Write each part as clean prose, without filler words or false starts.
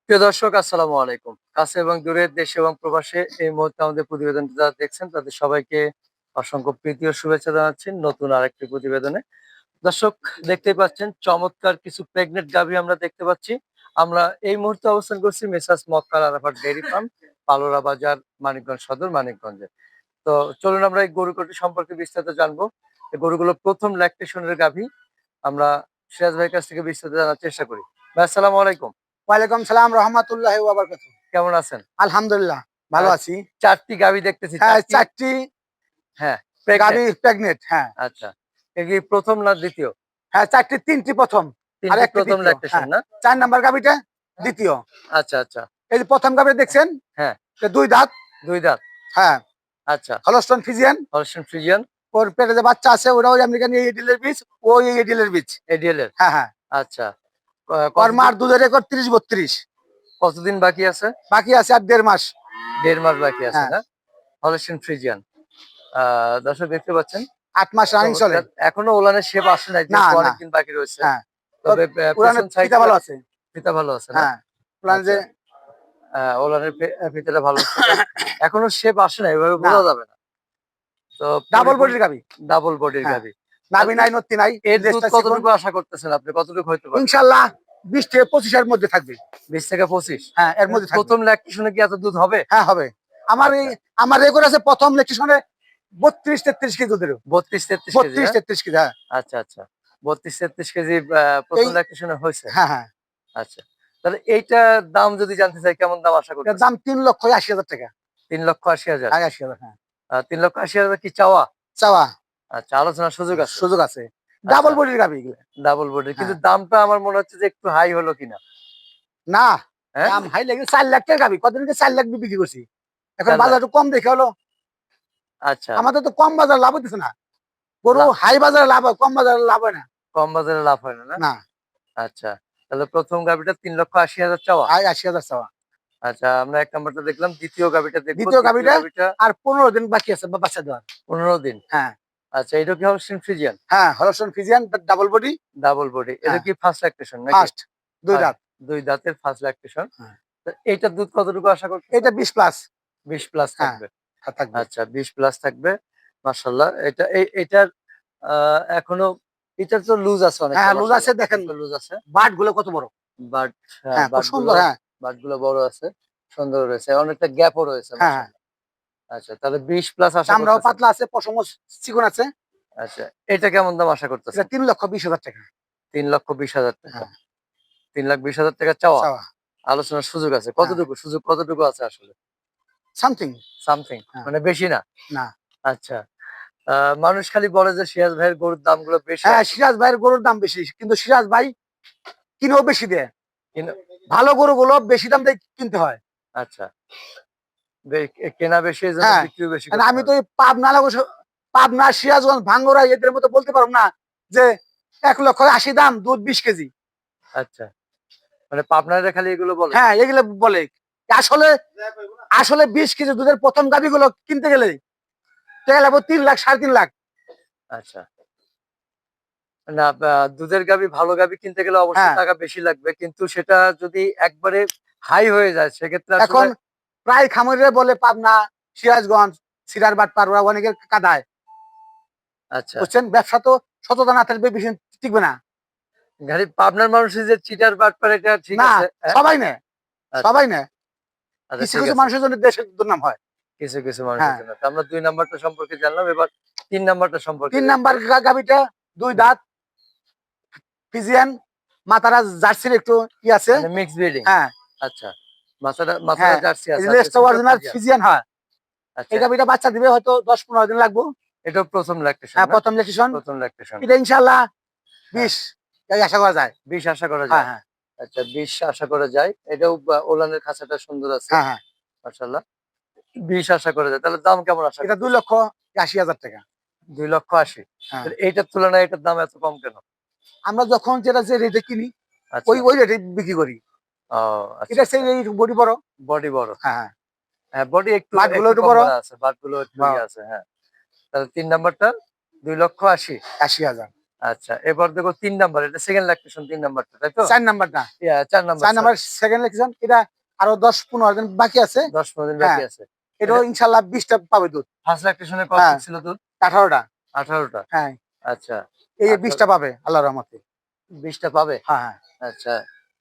প্রিয় দর্শক, আসসালামু আলাইকুম। কাছে এবং দূরের দেশে এবং প্রবাসে এই মুহূর্তে আমাদের প্রতিবেদনটি যারা দেখছেন তাদের সবাইকে অসংখ্য প্রীতি ও শুভেচ্ছা জানাচ্ছি নতুন আরেকটি প্রতিবেদনে। দর্শক, দেখতেই পাচ্ছেন চমৎকার কিছু প্রেগনেন্ট গাভী আমরা দেখতে পাচ্ছি। আমরা এই মুহূর্তে অবস্থান করছি মেসার্স মক্কা আল আরাফাত ডেইরি ফার্ম, পালোরা বাজার, মানিকগঞ্জ সদর, মানিকগঞ্জে। তো চলুন আমরা এই গরু কটি সম্পর্কে বিস্তারিত জানবো। এই গরুগুলো প্রথম ল্যাকটেশনের গাভী। আমরা সিরাজ ভাইয়ের কাছ থেকে বিস্তারিত জানার চেষ্টা করি। ভাই, আসসালামু আলাইকুম। ওয়ালাইকুম সালাম রহমাতুল্লাহি ওয়া বারাকাতুহু। কেমন আছেন? আলহামদুলিল্লাহ ভালো আছি। ৪ টি গাভী দেখতেছি। হ্যাঁ, ৪ টি। ৪ টি হ্যাঁ, গাভী প্রেগন্যান্ট। প্রেগনেন্ট। হ্যাঁ, আচ্ছা। এ কি ১ম না ২য়? হ্যাঁ ৪ টি, ৩ টি প্রথম ৩ আর টি ১ টি ১ম দ্বিতীয়। ল্যাকটেশন হ্যাঁ, না? ৪ নাম্বার গাভীটা দ্বিতীয়। আচ্ছা, আচ্ছা। এই যে প্রথম গাভী দেখছেন, হ্যাঁ, ২ দাঁত। ২ দাঁত। হ্যাঁ, আচ্ছা। Holstein Friesian. হলস্টিন ফ্রিজিয়ান, ওর পেটে যে বাচ্চা আছে ওরাও আমেরিকান এডিলের বীজ, ওই এডিলের বীজ। এডিএল এর। হ্যাঁ, হ্যাঁ। আচ্ছা। ওর কতদিন মার দুধের রেকর্ড ৩০-৩২। কতদিন বাকি আছে? বাকি আছে আর ১.৫ মাস। ১.৫ মাস বাকি আছে হ্যাঁ, না? Holstein Friesian. দর্শক দেখতে পাচ্ছেন ৮ মাস রানিং চলে। চমৎকার। এখনো ওলানের শেপ আসে নাই, না, যেহেতু না। অনেকদিন বাকি রয়েছে। হ্যাঁ, তবে উড়ানের পেছন ফিতা সাইডটা ভালো আছে। ফিতা ভালো আছে না? হ্যাঁ, উড়ান যে আচ্ছা। ওলানের ফিতাটা ভালো আছে। তবে এখনো শেপ আসে নাই, এভাবে না, বোঝা যাবে না। তো ডাবল পরিপূর্ণ বডির গাভী। ডাবল বডির হ্যাঁ, গাভী। নাভি নাই, নত্তি নাই, এর দুধ লেজটা চিকন। কতটুকু আশা করতেছেন আপনি? কতটুকু হইতে পারে? ইনশাআল্লাহ ২০ থেকে ২৫ এর মধ্যে থাকবে। ২০ থেকে ২৫? হ্যাঁ, এর মধ্যে থাকবে। প্রথম ল্যাকটেশনে কি এত দুধ হবে? হ্যাঁ, হবে। আমার আচ্ছা। আমার রেকর্ড আছে প্রথম লেকচুশনে ৩২-৩৩ কেজি দুধের। ৩২-৩৩ কেজি, হ্যাঁ? ৩২-৩৩ কেজি। হ্যাঁ, আচ্ছা, আচ্ছা। 32-33 কেজি এই প্রথম ল্যাকটেশনে হইছে। হ্যাঁ, হ্যাঁ। আচ্ছা। তাহলে এইটার দাম যদি জানতে চাই, কেমন দাম আশা এর করতেছেন? দাম ৩,৮০,০০০ টাকা। ৩,৮০,০০০। হ্যাঁ, ৮০,০০০। হ্যাঁ, ৩,৮০,০০০ কি চাওয়া? চাওয়া। আচ্ছা, আলোচনার সুযোগ আছে। সুযোগ আছে। আচ্ছা, ডাবল বডির গাভী এগুলা। ডাবল বডির। কিন্তু হ্যাঁ, দামটা আমার মনে হচ্ছে যে একটু হাই হলো কিনা? না, হ্যাঁ? দাম হাই লেগে ৪ লাখ টাকার গাভী। কতদিনকে ৪ লাখ দিয়ে বিক্রি করছি। এখন ৪ বাজার লাখ। একটু কম দেখে হলো। আচ্ছা। আমাদের তো কম বাজার লাভ হইতেছে না। গরু লা হাই বাজারে লাভ হয়, কম বাজারে লাভ হয় না। কম বাজারে লাভ হয় না, না? না, আচ্ছা। তাহলে প্রথম গাভীটা ৩,৮০,০০০ চাওয়া। ৮০,০০০ চাওয়া। আচ্ছা, আমরা ১ নাম্বারটা দেখলাম। ২য় গাভীটা দেখবো। দ্বিতীয় ২য় গাভীটা গাভীটা আর ১৫ দিন বাকি আছে বাচ্চা দেওয়ার। ১৫ দিন। হ্যাঁ, আচ্ছা, এটা কি হলস্টিন ফ্রিজিয়ান? হ্যাঁ, Holstein Friesian double body. Double body. এটা হ্যাঁ, কি ফার্স্ট ল্যাকটেশন নাকি? ফার্স্ট ২ ফার্স্ট দাঁত। ২ দাঁতের ফার্স্ট ল্যাকটেশন। হ্যাঁ, তো এইটার দুধ কতটুকু আশা করতেছেন? এটা ২০ প্লাস। ২০ প্লাস হ্যাঁ, থাকবে। থাকবে। আচ্ছা, ২০ প্লাস থাকবে। মাশাআল্লাহ। এটার আ এখনো এটার তো লুজ আছে অনেকটা, হ্যাঁ, লুজ আছে মাশাআল্লাহ। দেখেন। একটু লুজ আছে। বাট গুলো কত বড়। বাট হ্যাঁ, হ্যাঁ, খুব সুন্দর। হ্যাঁ, বাটগুলো বড় আছে। সুন্দর রয়েছে। অনেকটা গ্যাপও রয়েছে, হ্যাঁ, হ্যাঁ। মাশাআল্লাহ। আচ্ছা, তাহলে ২০ প্লাস আশা চামড়াও করতেছেন। পাতলা আছে, পশমও চিকন আছে। আচ্ছা, এটা কেমন দাম আশা এটা করতেছেন? ৩,২০,০০০ টাকা। ৩,২০,০০০ টাকা। হ্যাঁ, ৩,২০,০০০ টাকা চাওয়া। চাওয়া। আলোচনার সুযোগ আছে। হ্যাঁ, কতটুকু আছে আসলে? সামথিং। সামথিং, হ্যাঁ, মানে বেশি না? না। আচ্ছা। আ মানুষ খালি বলে যে সিরাজ ভাইয়ের গরুর দামগুলো বেশি হ্যাঁ, আসলে। সিরাজ ভাইয়ের গরুর দাম বেশি। কিন্তু সিরাজ ভাই কিনেও বেশি দেয়। কিনা ভালো গরুগুলো বেশি দাম দিয়ে কিনতে হয়। আচ্ছা। বে কেনা বেশি, এজন্য হ্যাঁ, বিক্রিও বেশি মানে করতে আমি তো হবে। এই পাবনা, সিরাজগঞ্জ, ভাঙ্গুরা এদের মতো বলতে পারব না যে ১,৮০,০০০ দাম, দুধ ২০ কেজি। আচ্ছা। মানে পাবনারা খালি এগুলো বলে? হ্যাঁ, এগুলো বলে। আসলে আসলে ২০ কেজি দুধের প্রথম গাভীগুলো কিনতে গেলে টাকা লাগবে ৩ লাখ, ৩.৫ লাখ। আচ্ছা। না, দুধের গাভী, ভালো গাভী কিনতে গেলে অবশ্যই হ্যাঁ, টাকা বেশি লাগবে। কিন্তু সেটা যদি একবারে হাই হয়ে যায় সেক্ষেত্রে আসলে এখন প্রায় খামারিরা বলে পাবনা, সিরাজগঞ্জ, সিরারবাট পার ওরা অনেকে কাদায়। আচ্ছা। বুঝছেন? ব্যবসা তো সততা না থাকলে বেশি টিকবে না। খালি পাবনার মানুষই যে চিটার বাটপার, এটা ঠিক না, আছে। হ্যাঁ? সবাই নেয়, আচ্ছা, সবাই নেয়। আচ্ছা, কিছু, ঠিক কিছু আছে। মানুষের জন্য দেশের দুর্নাম হয়। কিছু মানুষের হ্যাঁ, জন্য। তো আমরা ২ নাম্বারটা সম্পর্কে জানলাম। এবার ৩ নাম্বারটা সম্পর্কে ৩ দেখবো। নাম্বার গাভীটা ২ হুম। দাঁত, ফিজিয়ান, মাথারা জার্সির একটু আছে। মানে মিক্স ব্রিডিং। হ্যাঁ, আচ্ছা। মাথাটা হ্যাঁ, জার্সি এই আছে যে আর লেজটা পেছনটা অরিজিনাল ফ্রিজিয়ান। ফিজিয়ান হয়। এই আচ্ছা। গাভীটা বাচ্চা দিবে হয়তো ১০-১৫ দিন লাগবে। এটাও প্রথম ল্যাকটেশন হ্যাঁ, না? প্রথম লেকচুশন। প্রথম ল্যাকটেশন। এটা ইনশাআল্লাহ হ্যাঁ। ২০ এই আশা করা যায়। ২০ আশা করা হ্যাঁ, যায়। হ্যাঁ, আচ্ছা, ২০ আশা করা যায়। এটাও ওলানের খাঁচাটা সুন্দর আছে। হ্যাঁ, হ্যাঁ। মাশাআল্লাহ। ২০ আশা করা যায়। তাহলে দাম কেমন আশা এটা করতেছেন? ২,৮০,০০০ টাকা। ২,৮০,০০০। হ্যাঁ, তাহলে এইটার তুলনায় এটার দাম এত কম কেন? আমরা যখন যেটা যে রেটে কিনি আচ্ছা। ওই রেটে বিক্রি করি। ও আচ্ছা, এটা সেই আচ্ছা। এই বডি বড়। বডি বড়। হ্যাঁ, হ্যাঁ। হ্যাঁ, বডি একটু বাট গুলো একটু একটু কম বড়। করা আছে। বাটগুলো একটু বা ইয়ে আছে, হ্যাঁ। তাহলে ৩ নাম্বারটা ২,৮০,০০০। ৮০,০০০। আচ্ছা, এবার দেখো 3 নাম্বার, এটা সেকেন্ড ল্যাকটেশন 3 নাম্বারটা, তাই তো? 4 নাম্বারটা, 4 নাম্বার, 4 নাম্বার সেকেন্ড লেকচার। এটা আরো 10-15 দিন বাকি আছে। 10-15 দিন বাকি হ্যাঁ, আছে। এটাও ইনশাআল্লাহ 20টা পাবে দুধ। ফার্স্ট ল্যাকটেশনে কত হ্যাঁ, ছিল দুধ? 18টা। 18টা। হ্যাঁ, আচ্ছা, এই 18 20টা পাবে আল্লাহর রহমতে। 20টা পাবে? হ্যাঁ, হ্যাঁ, আচ্ছা,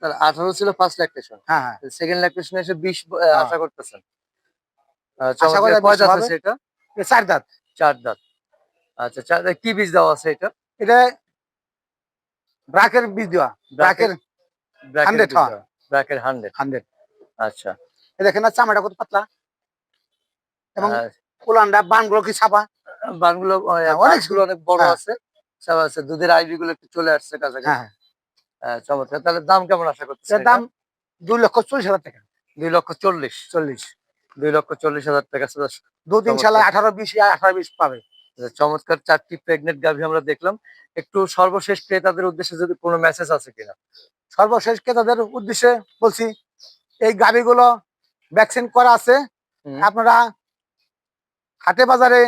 তাহলে 18 ছিল ফার্স্ট ল্যাকটেশন। হ্যাঁ, হ্যাঁ, সেকেন্ড ল্যাকটেশনে এসে 20 হ্যাঁ। আশা করতেছেন। আশা করা চমৎকার। যায় কয় 20টা দাঁত পাবে। আছে এটা? এটা 4 দাঁত। 4 দাঁত। আচ্ছা, 4 দাঁত। কি বীজ দেওয়া আছে এটা? এটা ব্রাকের বীজ দেওয়া। ব্র্যাকেট, ব্রাকের ব্র্যাকের 100, বীজ হ্যাঁ, দেওয়া। ব্র্যাকের 100। 100। আচ্ছা। এই দেখেন না চামড়াটা কত পাতলা এবং আ উলানটা বানগুলো কি ছাপা। বানগুলো হ্যাঁ, অনেক বাটগুলো অনেক বড় হ্যাঁ, আছে। সব আছে। দুধের আইভি গুলো একটু চলে আসছে হ্যাঁ, কাছাকাছি। হ্যাঁ। চমৎকার। তাহলে দাম কেমন আশা করতেছেন এটার এটা? দাম 2,40,000 টাকা। 2,40,000। 40। 2,40,000 টাকা। দুধ ইনশাআল্লাহ চমৎকার। 18-20, 18-20 পাবে। চমৎকার 4 টি প্রেগনেন্ট গাভী আমরা দেখলাম। একটু সর্বশেষ ক্রেতাদের উদ্দেশ্যে যদি কোনো মেসেজ আছে কিনা? সর্বশেষ ক্রেতাদের উদ্দেশ্যে বলছি, এই গাভীগুলো ভ্যাকসিন করা আছে। হুম। আপনারা হাটে বাজারে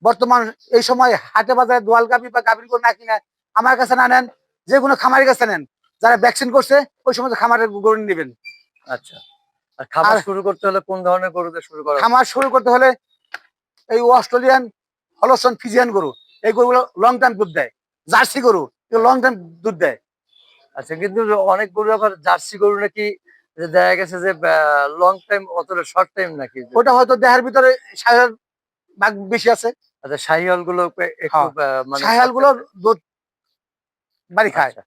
বর্তমান এই সময় হাটে বাজারে দোয়াল গাভী বা গাভীর গরু না কিনে আমার কাছে না নেন, যে কোনো খামারের কাছে নেন। যারা ভ্যাকসিন করছে ওই সময় খামারের গরু নেবেন। আচ্ছা। আর খামার আর শুরু করতে হলে কোন ধরনের গরু দিয়ে শুরু করা উচিত? খামার শুরু করতে হলে এই অস্ট্রেলিয়ান হলস্টন ফিজিয়ান গরু, এই গরুগুলো লং টাইম দুধ দেয়। জার্সি গরু লং টাইম দুধ দেয়। আচ্ছা, কিন্তু অনেক গরু আবার জার্সি গরু নাকি যে দেখা গেছে যে লং টাইম অতটা শর্ট টাইম নাকি? ওটা হয়তো দেহের ভিতরে সারের ভাগ বেশি আছে। আচ্ছা, শাহিওয়াল গুলো একটু হ্যাঁ, মানে সাহেল শর্ট টাইম গুলোর দেয়। দুধ বাড়ি খায়। আচ্ছা,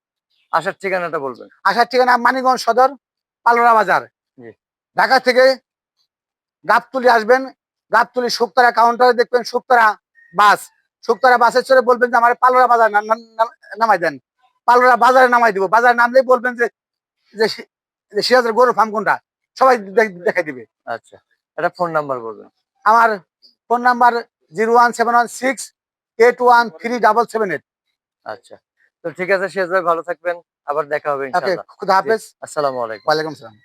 আসার ঠিকানাটা বলবেন। আসার ঠিকানা মানিকগঞ্জ সদর, পালোরা বাজার। জি। ঢাকা থেকে গাবতলী আসবেন, গাবতলী শুকতারা কাউন্টারে দেখবেন শুকতারা বাস। শুকতারা বাসে চড়ে বলবেন যে আমার পালোরা বাজার নামাই দেন। পালোরা বাজারে নামাই দিব। বাজারে নামলেই বলবেন যে যে সি- যে সিরাজের গরুর ফার্ম কোনটা, সবাই দেখাই দিবে। আচ্ছা, এটা ফোন নাম্বার বলবেন। আমার ফোন নাম্বার 01716813778। আচ্ছা, তো ঠিক আছে, সিরাজ ভাই ভালো থাকবেন। আবার দেখা হবে ওকে, ইনশাল্লাহ। খুদা জি, হাফেজ। আসসালামু আলাইকুম। ওয়ালাইকুম সালাম।